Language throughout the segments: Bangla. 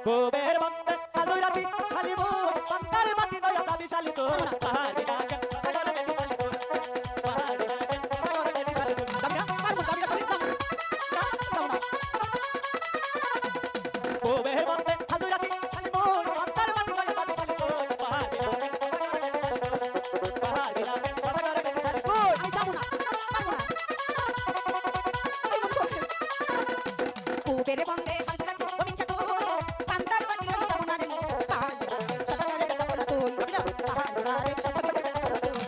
গোবের বন্দে আলু রাশি শালিমু বন্দার মাটি নয়া যাবি শালি তো পাহাড়ি ডাকে সাগর বেবি শালি তো পাহাড়ি ডাকে সাগর বেবি শালি তো যাবি না পারবো যাবি না শালি যাও না গোবের বন্দে আলু রাশি শালিমু বন্দার মাটি নয়া যাবি শালি তো পাহাড়ি ডাকে সাগর বেবি শালি তো আমি যাবো না পারবো না কুবের বন্দে হালকা ছিল গোবিন্দ তো কান্দার বাতি লগে যাবো না রে সাদারে বেটা বলা তুই পাহাড়ে সাদারে বেটা বলা তুই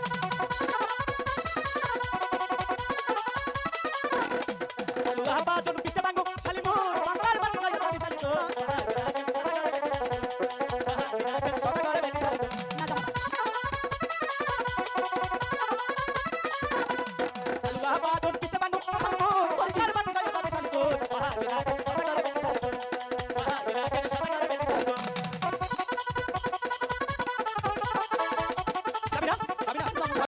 আলুয়া বাজন পিছে বাঙ্গো শালিমু বন্দার মাটি নয়া যাবি শালি তো পাহাড়ি ডাকে